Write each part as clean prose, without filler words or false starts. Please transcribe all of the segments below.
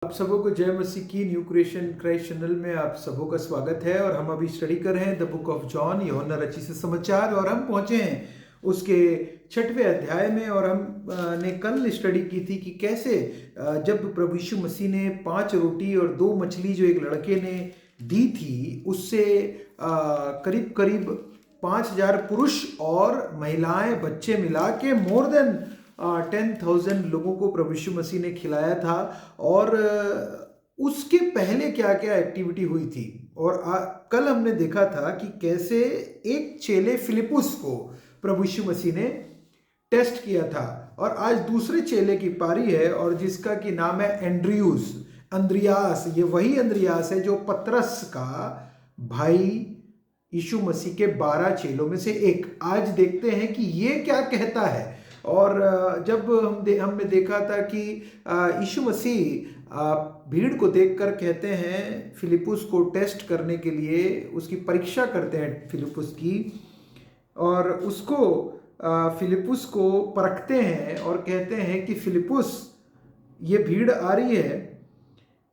आप सबों को जय मसीह की न्यू क्रिएशन क्राइस्ट चैनल में आप सबों का स्वागत है। और हम अभी स्टडी कर रहे हैं द बुक ऑफ जॉन, यूहन्ना रचित सुसमाचार, और हम पहुंचे हैं उसके 6वें अध्याय में। और हम ने कल स्टडी की थी कि कैसे जब प्रभु यीशु मसीह ने 5 रोटी और 2 मछली जो एक लड़के ने दी थी, उससे करीब करीब 5,000 पुरुष और महिलाएं बच्चे मिला के मोर देन 10,000 लोगों को प्रभु यीशु मसीह ने खिलाया था। और उसके पहले क्या क्या एक्टिविटी हुई थी। और कल हमने देखा था कि कैसे एक चेले फिलिपुस को प्रभु यीशु मसीह ने टेस्ट किया था। और आज दूसरे चेले की पारी है, और जिसका की नाम है एंड्रियूस, अंद्रियास। ये वही अंद्रियास है जो पतरस का भाई यीशु मसीह के 12 चेलों में से एक। आज देखते हैं कि ये क्या कहता है। और जब हमने देखा था कि यीशु मसीह भीड़ को देखकर कहते हैं फिलिपुस को टेस्ट करने के लिए, उसकी परीक्षा करते हैं फिलिपुस की, और उसको फिलिपुस को परखते हैं और कहते हैं कि फिलिपुस, ये भीड़ आ रही है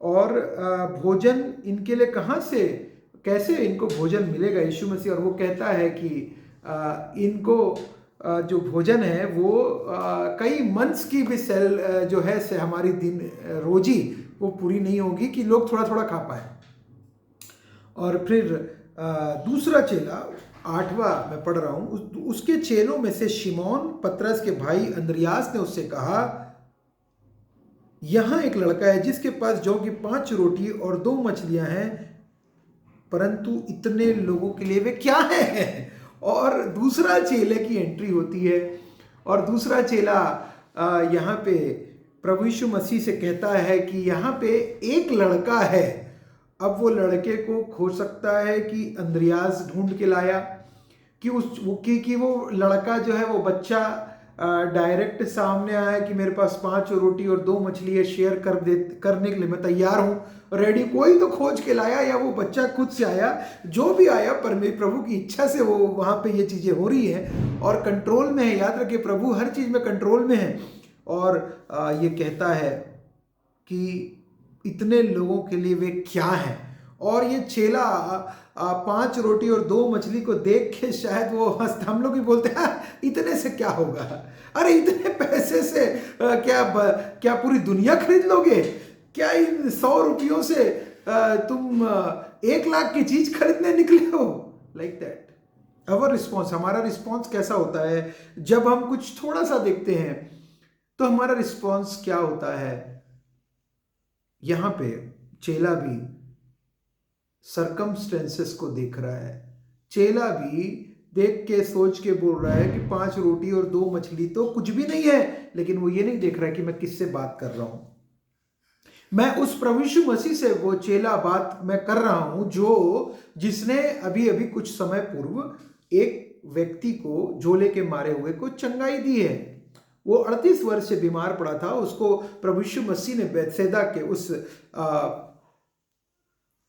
और भोजन इनके लिए कहाँ से, कैसे इनको भोजन मिलेगा यीशु मसीह। और वो कहता है कि इनको जो भोजन है वो कई मंथ्स की भी सेल जो है से हमारी दिन रोजी वो पूरी नहीं होगी कि लोग थोड़ा थोड़ा खा पाए। और फिर दूसरा चेला 8वां मैं पढ़ रहा हूँ, उसके चेलों में से शिमोन पतरस के भाई अंद्रियास ने उससे कहा, यहाँ एक लड़का है जिसके पास जौ की 5 रोटी और 2 मछलियां हैं, परंतु इतने लोगों के लिए वे क्या है। और दूसरा चेले की एंट्री होती है, और दूसरा चेला यहाँ पे प्रभु यीशु मसीह से कहता है कि यहाँ पे एक लड़का है। अब वो लड़के को हो सकता है कि अंद्रियास ढूंढ के लाया, कि वो लड़का जो है वो बच्चा डायरेक्ट सामने आया कि मेरे पास 5 रोटी और 2 मछली है, शेयर करने के लिए मैं तैयार हूँ, रेडी। कोई तो खोज के लाया, या वो बच्चा खुद से आया, जो भी आया प्रभु की इच्छा से वो वहाँ पे ये चीज़ें हो रही हैं और कंट्रोल में है। याद रखिए, प्रभु हर चीज़ में कंट्रोल में है। और ये कहता है कि इतने लोगों के लिए वे क्या हैं। और ये चेला 5 रोटी और 2 मछली को देख के शायद वो हंसता, हम लोग भी बोलते हैं इतने से क्या होगा, अरे इतने पैसे से क्या पूरी दुनिया खरीद लोगे, क्या इन 100 रुपयों से तुम 1 लाख की चीज खरीदने निकले हो। लाइक दैट अवर रिस्पॉन्स, हमारा रिस्पॉन्स कैसा होता है जब हम कुछ थोड़ा सा देखते हैं, तो हमारा रिस्पॉन्स क्या होता है। यहां पे चेला भी सरकमस्टेंसेस को देख रहा है, चेला भी देख के सोच के बोल रहा है कि 5 रोटी और 2 मछली तो कुछ भी नहीं है, लेकिन वो ये नहीं देख रहा है कि मैं किससे बात कर रहा हूं। मैं उस प्रभु यीशु मसीह से वो चेला बात मैं कर रहा हूं जिसने अभी अभी कुछ समय पूर्व एक व्यक्ति को, झोले के मारे हुए को चंगाई दी है। वो 38 वर्ष से बीमार पड़ा था, उसको प्रभु यीशु मसीह ने बैतसैदा के उस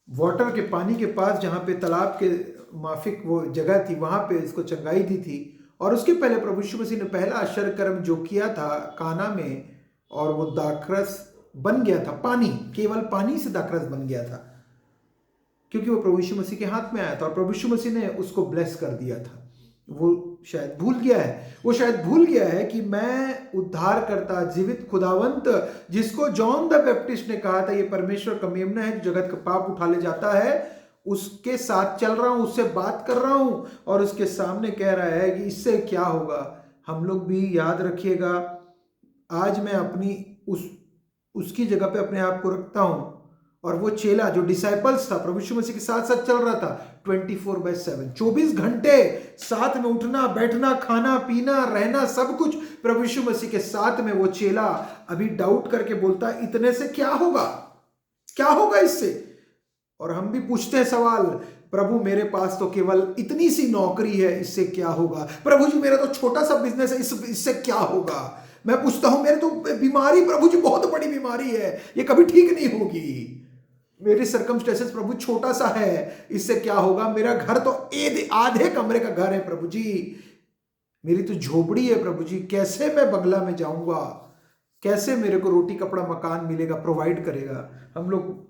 वाटर के पानी के पास, जहाँ पे तालाब के माफिक वो जगह थी, वहाँ पे इसको चंगाई दी थी। और उसके पहले प्रभु यीशु मसीह ने पहला आश्चर्य कर्म जो किया था काना में, और वो दाखरस बन गया था, पानी, केवल पानी से दाखरस बन गया था, क्योंकि वो प्रभु यीशु मसीह के हाथ में आया था और प्रभु यीशु मसीह ने उसको ब्लेस कर दिया था। वो शायद भूल गया है कि मैं उद्धार करता जीवित खुदावंत, जिसको जॉन द बैप्टिस्ट ने कहा था ये परमेश्वर का मेमना है जो जगत का पाप उठा ले जाता है, उसके साथ चल रहा हूं, उससे बात कर रहा हूं, और उसके सामने कह रहा है कि इससे क्या होगा। हम लोग भी याद रखिएगा, आज मैं अपनी उसकी जगह पे अपने आप को रखता हूं। और वो चेला जो डिसाइपल्स था, प्रभु यीशु मसीह के साथ साथ चल रहा था 24/7, 24 घंटे साथ में, उठना बैठना खाना पीना रहना सब कुछ प्रभु यीशु मसीह के साथ में। वो चेला अभी डाउट करके बोलता है इतने से क्या होगा इससे। और हम भी पूछते हैं सवाल, प्रभु मेरे पास तो केवल इतनी सी नौकरी है, इससे क्या होगा। प्रभु जी मेरा तो छोटा सा बिजनेस है, इससे क्या होगा। मैं पूछता हूं मेरे तो बीमारी, प्रभु जी बहुत बड़ी बीमारी है, ये कभी ठीक नहीं होगी। मेरी सरकमस्टेंसेस प्रभु छोटा सा है, इससे क्या होगा। मेरा घर तो आधे कमरे का घर है प्रभु जी, मेरी तो झोपड़ी है प्रभु जी, कैसे मैं बंगला में जाऊंगा। कैसे मेरे को रोटी कपड़ा मकान मिलेगा, प्रोवाइड करेगा। हम लोग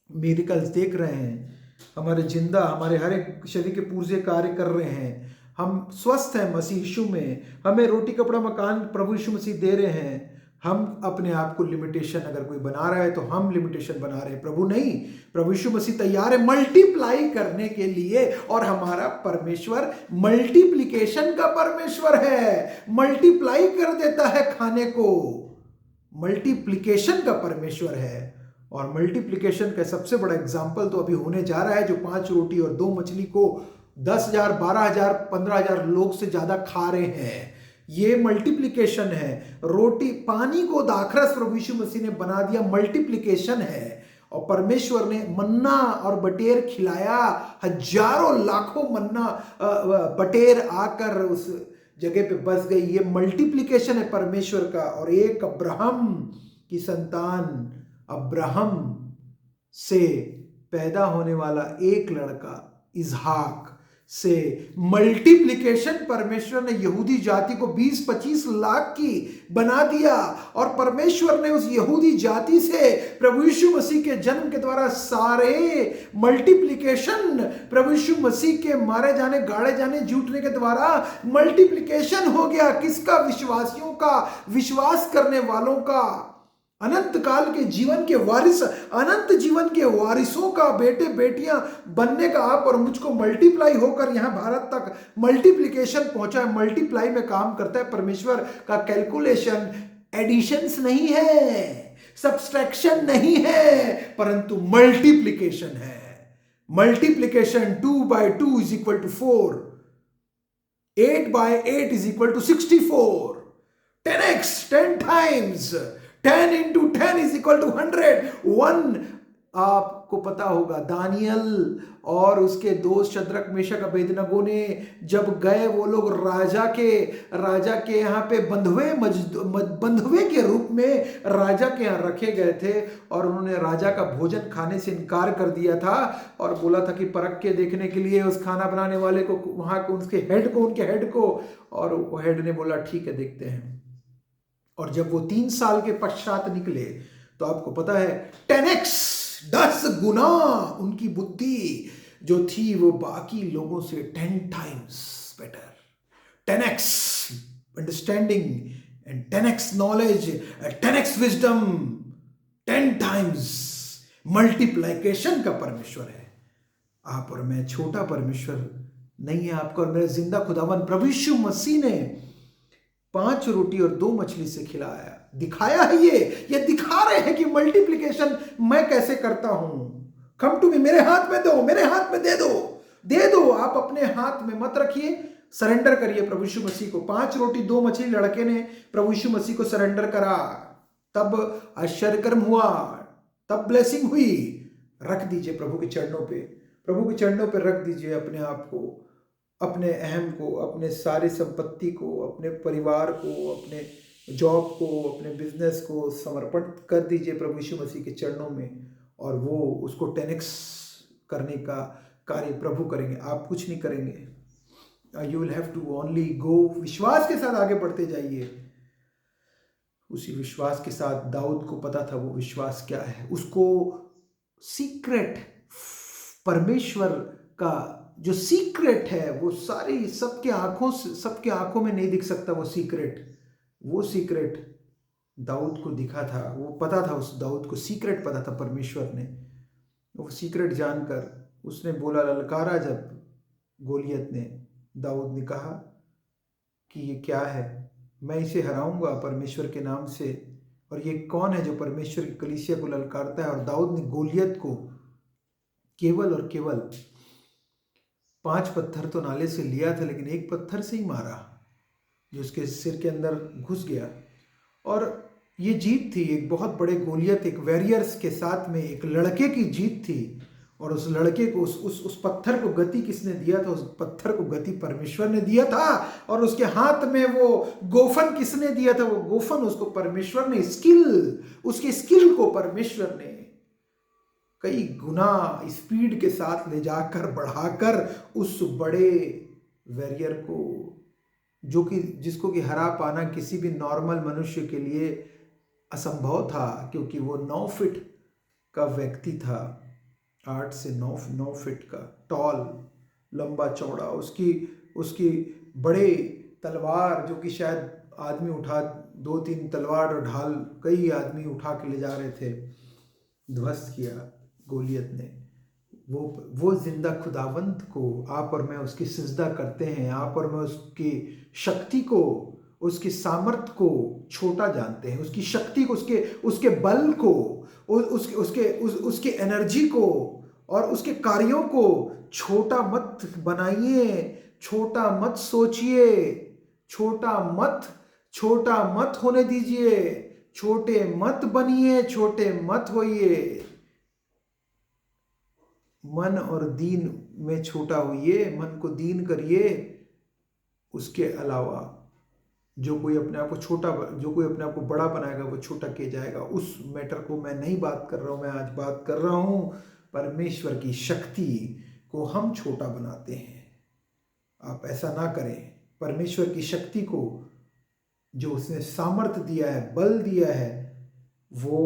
मेडिकल्स देख रहे हैं, हमारे जिंदा, हमारे हर एक शरीर के पुर्जे कार्य कर रहे हैं, हम स्वस्थ हैं मसीह यीशु में, हमें रोटी कपड़ा मकान प्रभु यीशु मसीह दे रहे हैं। हम अपने आप को लिमिटेशन अगर कोई बना रहा है तो हम लिमिटेशन बना रहे हैं, प्रभु नहीं। प्रभु यीशु मसीह तैयार है मल्टीप्लाई करने के लिए, और हमारा परमेश्वर मल्टीप्लिकेशन का परमेश्वर है, मल्टीप्लाई कर देता है खाने को, मल्टीप्लिकेशन का परमेश्वर है। और मल्टीप्लिकेशन का सबसे बड़ा एग्जाम्पल तो अभी होने जा रहा है, जो 5 रोटी और 2 मछली को 10,000, 12,000, 15,000 लोग से ज्यादा खा रहे हैं, ये मल्टीप्लिकेशन है। रोटी पानी को दाखरस प्रभु यीशु मसीह ने बना दिया, मल्टीप्लिकेशन है। और परमेश्वर ने मन्ना और बटेर खिलाया, हजारों लाखों मन्ना बटेर आकर उस जगह पे बस गई, ये मल्टीप्लिकेशन है परमेश्वर का। और एक अब्राहम की संतान, अब्राहम से पैदा होने वाला एक लड़का इसहाक से मल्टीप्लिकेशन परमेश्वर ने यहूदी जाति को 20-25 लाख की बना दिया। और परमेश्वर ने उस यहूदी जाति से प्रभु यीशु मसीह के जन्म के द्वारा सारे मल्टीप्लिकेशन, प्रभु यीशु मसीह के मारे जाने, गाड़े जाने, जूटने के द्वारा मल्टीप्लिकेशन हो गया। किसका? विश्वासियों का, विश्वास करने वालों का, अनंत काल के जीवन के वारिस, अनंत जीवन के वारिसों का, बेटे बेटियां बनने का आप और मुझको मल्टीप्लाई होकर यहां भारत तक मल्टीप्लिकेशन पहुंचा है। मल्टीप्लाई में काम करता है परमेश्वर का कैलकुलेशन, एडिशंस नहीं है, सब्सट्रैक्शन नहीं है, परंतु मल्टीप्लिकेशन है। Multiplication 2/2 is equal to 4, 8/8 is equal to 64, 10x 10 times, 10 into 10 is equal to 100. 1 आपको पता होगा, दानियल और उसके दोस्त शद्रक मेशक अबेदनगो ने जब गए, वो लोग राजा के यहाँ पे बंधुए के रूप में राजा के यहाँ रखे गए थे, और उन्होंने राजा का भोजन खाने से इनकार कर दिया था और बोला था कि परख के देखने के लिए उस खाना बनाने वाले को, वहां को उनके हेड को, और वो हेड ने बोला ठीक है देखते हैं। और जब वो 3 साल के पश्चात निकले तो आपको पता है 10x 10 गुना उनकी बुद्धि जो थी वो बाकी लोगों से 10 times better, 10x understanding and 10x knowledge, 10x wisdom, 10 times multiplication का परमेश्वर है। आप और मैं छोटा परमेश्वर नहीं है। आपका और मेरा जिंदा खुदावन प्रभु यीशु मसीह ने 5 रोटी और 2 मछली से खिलाया, दिखाया है। ये दिखा रहे हैं कि मल्टीप्लिकेशन मैं कैसे करता हूं। कम टू मी, मेरे हाथ में दो, मेरे हाथ में दे दो। आप अपने हाथ में मत रखिए, सरेंडर करिए प्रभु यीशु मसीह को। 5 रोटी 2 मछली लड़के ने प्रभु यीशु मसीह को सरेंडर करा, तब आश्चर्यकर्म हुआ, तब ब्लेसिंग हुई। रख दीजिए प्रभु के चरणों पे, प्रभु के चरणों पे रख दीजिए अपने आप को, अपने अहम को, अपने सारी संपत्ति को, अपने परिवार को, अपने जॉब को, अपने बिजनेस को समर्पण कर दीजिए प्रभु यीशु मसीह के चरणों में, और वो उसको 10x करने का कार्य प्रभु करेंगे। आप कुछ नहीं करेंगे। You will have to only go. विश्वास के साथ आगे बढ़ते जाइए। उसी विश्वास के साथ दाऊद को पता था वो विश्वास क्या है। उसको सीक्रेट, परमेश्वर का जो सीक्रेट है वो सारी सबके आंखों में नहीं दिख सकता। वो सीक्रेट दाऊद को दिखा था, वो पता था, उस दाऊद को सीक्रेट पता था परमेश्वर ने। वो सीक्रेट जानकर उसने बोला, ललकारा जब गोलियत ने, दाऊद ने कहा कि ये क्या है, मैं इसे हराऊंगा परमेश्वर के नाम से। और ये कौन है जो परमेश्वर की कलीसिया को ललकारता है। और दाऊद ने गोलियत को केवल और केवल 5 पत्थर तो नाले से लिया था, लेकिन एक पत्थर से ही मारा जो उसके सिर के अंदर घुस गया। और ये जीत थी एक बहुत बड़े गोलियत, एक वॉरियर्स के साथ में एक लड़के की जीत थी। और उस लड़के को, उस पत्थर को गति किसने दिया था? उस पत्थर को गति परमेश्वर ने दिया था। और उसके हाथ में वो गोफन किसने दिया था? वो गोफन उसको परमेश्वर ने, उसकी स्किल को परमेश्वर ने कई गुना स्पीड के साथ ले जाकर बढ़ाकर उस बड़े वॉरियर को जो कि जिसको कि हरा पाना किसी भी नॉर्मल मनुष्य के लिए असंभव था, क्योंकि वो 9 फीट का व्यक्ति था, 8 से 9 फीट का टॉल, लंबा चौड़ा। उसकी उसकी बड़े तलवार, जो कि शायद आदमी उठा, 2-3 तलवार और ढाल कई आदमी उठा के ले जा रहे थे, ध्वस्त किया गोलियत ने। वो जिंदा खुदावंत को आप और मैं उसकी सिजदा करते हैं, आप और मैं उसकी शक्ति को, उसकी सामर्थ को छोटा जानते हैं, उसकी शक्ति को, उसके बल को, उसके एनर्जी को और उसके कार्यों को छोटा मत बनाइए, छोटा मत सोचिए, छोटा मत होने दीजिए, छोटे मत बनिए, छोटे मत होइए। मन और दीन में छोटा होइए, मन को दीन करिए। उसके अलावा जो कोई अपने आप को बड़ा बनाएगा वो छोटा किया जाएगा। उस मैटर को मैं नहीं बात कर रहा हूँ, मैं आज बात कर रहा हूँ परमेश्वर की शक्ति को हम छोटा बनाते हैं। आप ऐसा ना करें। परमेश्वर की शक्ति को, जो उसने सामर्थ्य दिया है, बल दिया है, वो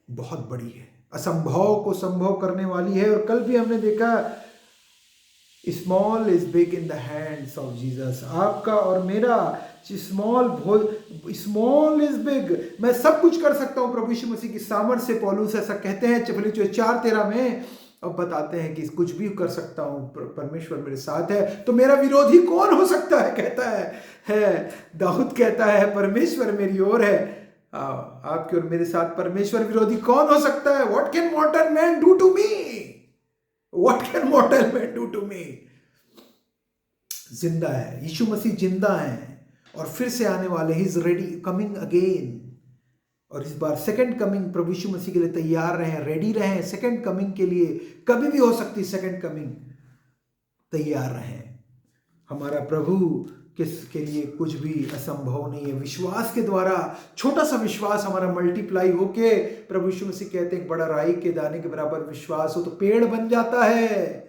बहुत बड़ी है, असंभव को संभव करने वाली है। और कल भी हमने देखा, small is big in the hands of Jesus. आपका और मेरा स्मॉल इज बिग। मैं सब कुछ कर सकता हूं प्रभु यीशु मसीह की सामर्थ्य से। पौलुस ऐसा कहते हैं फिलिप्पियों 4:13 में, अब बताते हैं कि कुछ भी कर सकता हूं, परमेश्वर मेरे साथ है, तो मेरा विरोधी कौन हो सकता है, कहता है दाऊद कहता है परमेश्वर मेरी ओर है, आपके और मेरे साथ परमेश्वर विरोधी कौन हो सकता है। What can mortal man do to me, what can mortal man do to me. जिंदा है, यीशु मसीह जिंदा है और फिर से आने वाले, he is ready, coming again. और इस बार सेकंड कमिंग प्रभु यीशु मसीह के लिए तैयार रहें, रेडी रहें सेकंड कमिंग के लिए। कभी भी हो सकती सेकंड कमिंग, तैयार रहें। हमारा प्रभु किसके लिए कुछ भी असंभव नहीं है। विश्वास के द्वारा, छोटा सा विश्वास हमारा मल्टीप्लाई होके, प्रभु यीशु मसीह कहते हैं बड़ा राई के दाने के बराबर विश्वास हो तो पेड़ बन जाता है।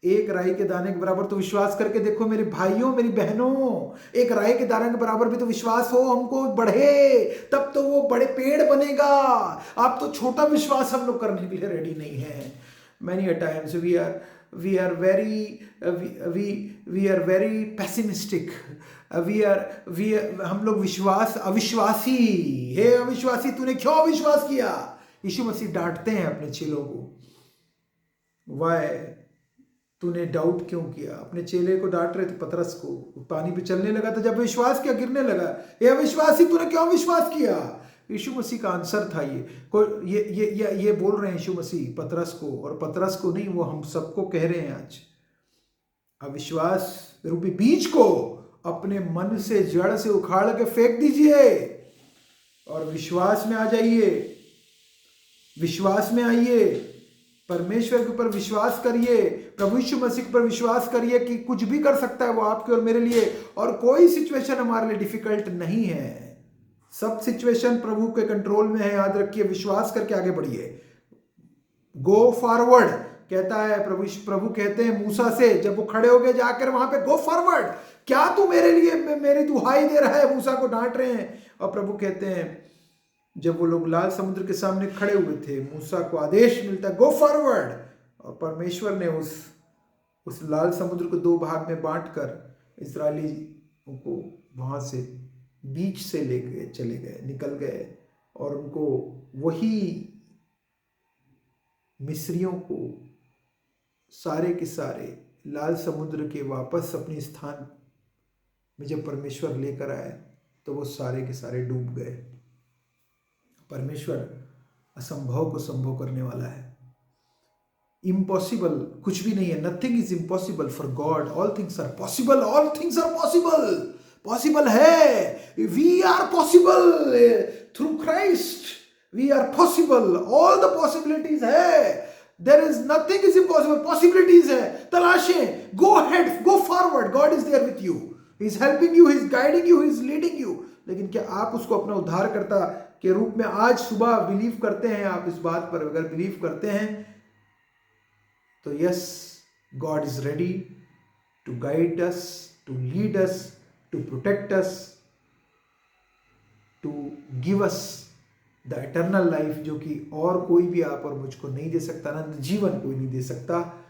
एक राई के दाने के बराबर तो विश्वास करके देखो मेरे भाइयों, मेरी बहनों, एक राई के दाने के बराबर भी तो विश्वास हो हमको, बढ़े, तब तो वो बड़े पेड़ बनेगा। आप तो छोटा विश्वास हम लोग करने के लिए रेडी नहीं है। Many a times we are very pessimistic. हम लोग अविश्वासी हे अविश्वासी, तूने क्यों अविश्वास किया। यीशु मसीह डांटते हैं अपने चेलों को, वाई, तूने डाउट क्यों किया। अपने चेले को डांट रहे थे, पतरस को, पानी पे चलने लगा तो जब विश्वास किया गिरने लगा, हे अविश्वासी तूने क्यों विश्वास किया। यीशु मसीह का आंसर था ये बोल रहे हैं यीशु मसीह पतरस को, और पतरस को नहीं, वो हम सबको कह रहे हैं आज। अविश्वास रूपी बीज को अपने मन से, जड़ से उखाड़ के फेंक दीजिए और विश्वास में आ जाइए, विश्वास में आइए, परमेश्वर के ऊपर विश्वास करिए, प्रभु यीशु मसीह पर विश्वास करिए कि कुछ भी कर सकता है वो आपके और मेरे लिए, और कोई सिचुएशन हमारे लिए डिफिकल्ट नहीं है। सब सिचुएशन प्रभु के कंट्रोल में है, याद रखिए। विश्वास करके आगे बढ़िए, गो फॉरवर्ड कहता है प्रभु कहते हैं मूसा से, जब वो खड़े हो गए जाकर वहां पे, गो फॉरवर्ड, क्या तू मेरे लिए मेरी दुहाई दे रहा है। मूसा को डांट रहे हैं, और प्रभु कहते हैं, जब वो लोग लाल समुद्र के सामने खड़े हुए थे, मूसा को आदेश मिलता है गो फॉरवर्ड, और परमेश्वर ने उस लाल समुद्र को 2 भाग में बांटकर इस्राएली को वहां से बीच से लेके चले गए, निकल गए, और उनको वही मिस्रियों को सारे के सारे लाल समुद्र के वापस अपने स्थान में जब परमेश्वर लेकर आए तो वो सारे के सारे डूब गए। परमेश्वर असंभव को संभव करने वाला है। इम्पॉसिबल कुछ भी नहीं है, nothing is impossible for God, all things are possible, all things are possible, possible है, we are possible through Christ, we are possible, all the possibilities है, there is nothing is impossible, possibilities है, तलाशें, go head, go forward, God is there with you, he is helping you, he is guiding you, he is leading you. लेकिन क्या आप उसको अपना उद्धारकर्ता के रूप में आज सुबह बिलीव करते हैं? आप इस बात पर अगर बिलीव करते हैं तो yes, God is ready to guide us, to lead us to protect us, to give us the eternal life, जो कि और कोई भी आप और मुझको नहीं दे सकता, अनंत जीवन कोई नहीं दे सकता।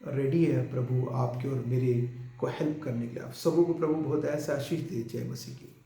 रेडी है प्रभु आपके और मेरे को हेल्प करने के लिए। आप सबों को प्रभु बहुत ऐसा आशीष दे। जय मसीह की।